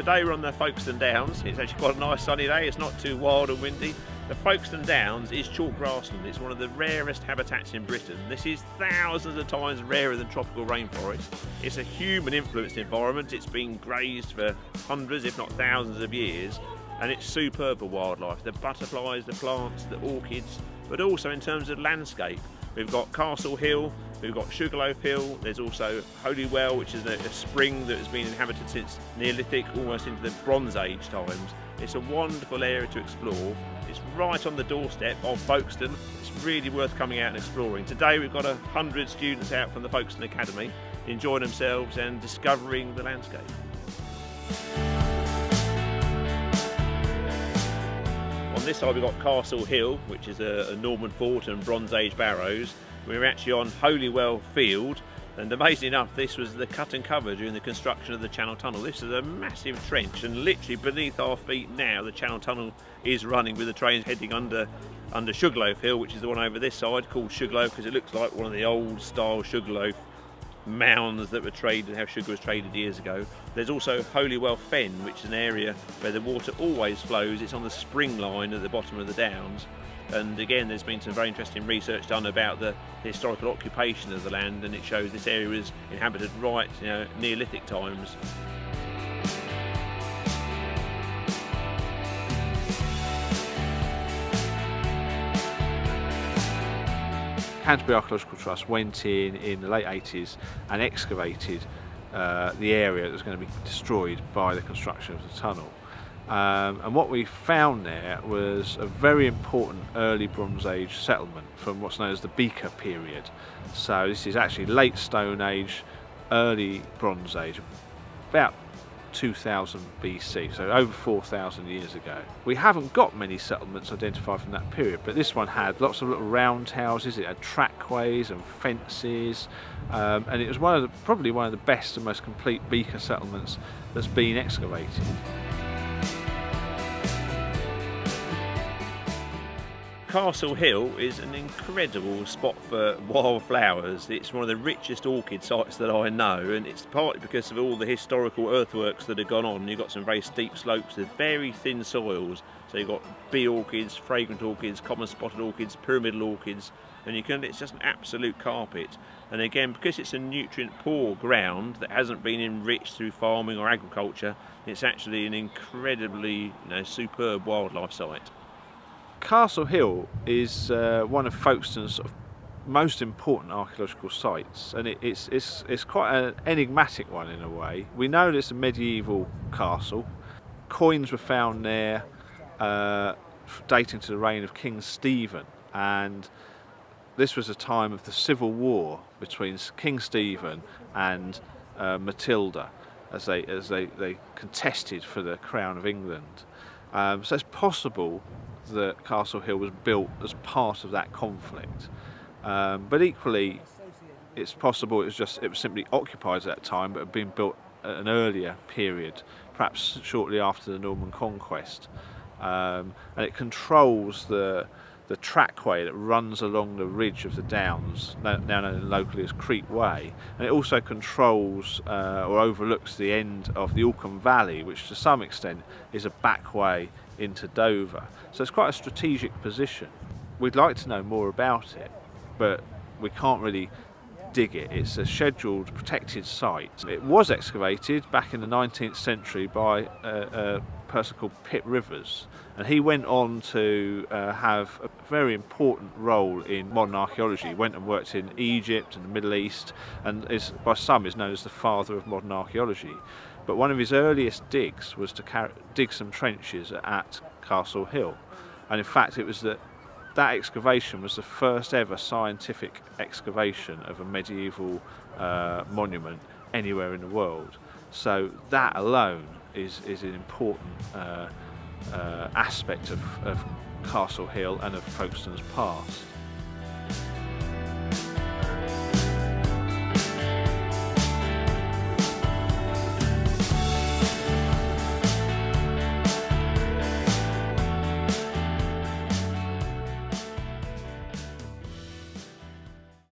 today we're on the Folkestone Downs. It's actually quite a nice sunny day, it's not too wild and windy. The Folkestone Downs is chalk grassland. It's one of the rarest habitats in Britain. This is thousands of times rarer than tropical rainforest. It's a human influenced environment. It's been grazed for hundreds if not thousands of years, and it's superb for wildlife. The butterflies, the plants, the orchids, but also in terms of landscape. We've got Castle Hill, we've got Sugarloaf Hill, there's also Holywell, which is a spring that has been inhabited since Neolithic, almost into the Bronze Age times. It's a wonderful area to explore. It's right on the doorstep of Folkestone. It's really worth coming out and exploring. Today we've got 100 students out from the Folkestone Academy enjoying themselves and discovering the landscape. On this side we've got Castle Hill, which is a Norman fort and Bronze Age barrows. We're actually on Holywell Field, and amazingly enough this was the cut and cover during the construction of the Channel Tunnel. This is a massive trench, and literally beneath our feet now the Channel Tunnel is running with the trains heading under Sugarloaf Hill, which is the one over this side, called Sugarloaf because it looks like one of the old style Sugarloaf mounds that were traded, how sugar was traded years ago. There's also Holywell Fen, which is an area where the water always flows. It's on the spring line at the bottom of the downs, and again there's been some very interesting research done about the historical occupation of the land, and it shows this area was inhabited right, Neolithic times. Canterbury Archaeological Trust went in the late 80s and excavated the area that was going to be destroyed by the construction of the tunnel. And what we found there was a very important early Bronze Age settlement from what's known as the Beaker period. So this is actually late Stone Age, early Bronze Age, about 2000 BC, so over 4,000 years ago. We haven't got many settlements identified from that period, but this one had lots of little round houses, it had trackways and fences, and it was probably one of the best and most complete beaker settlements that's been excavated. Castle Hill is an incredible spot for wildflowers. It's one of the richest orchid sites that I know, and it's partly because of all the historical earthworks that have gone on. You've got some very steep slopes with very thin soils, so you've got bee orchids, fragrant orchids, common spotted orchids, pyramidal orchids, and it's just an absolute carpet. And again, because it's a nutrient poor ground that hasn't been enriched through farming or agriculture, it's actually an incredibly superb wildlife site. Castle Hill is one of Folkestone's sort of most important archaeological sites, and it's quite an enigmatic one in a way. We know that it's a medieval castle. Coins were found there dating to the reign of King Stephen, and this was a time of the civil war between King Stephen and Matilda as they contested for the crown of England. So it's possible that Castle Hill was built as part of that conflict, but equally it's possible it was simply occupied at that time but had been built at an earlier period, perhaps shortly after the Norman conquest, and it controls the trackway that runs along the ridge of the Downs, now known locally as Creek Way, and it also controls or overlooks the end of the Alcombe Valley, which to some extent is a back way into Dover. So it's quite a strategic position. We'd like to know more about it, but we can't really dig it. It's a scheduled protected site. It was excavated back in the 19th century by a person called Pitt Rivers, and he went on to have a very important role in modern archaeology. He went and worked in Egypt and the Middle East, and by some is known as the father of modern archaeology. But one of his earliest digs was to dig some trenches at Castle Hill, and in fact it was that excavation was the first ever scientific excavation of a medieval monument anywhere in the world. So that alone is an important aspect of Castle Hill and of Folkestone's past.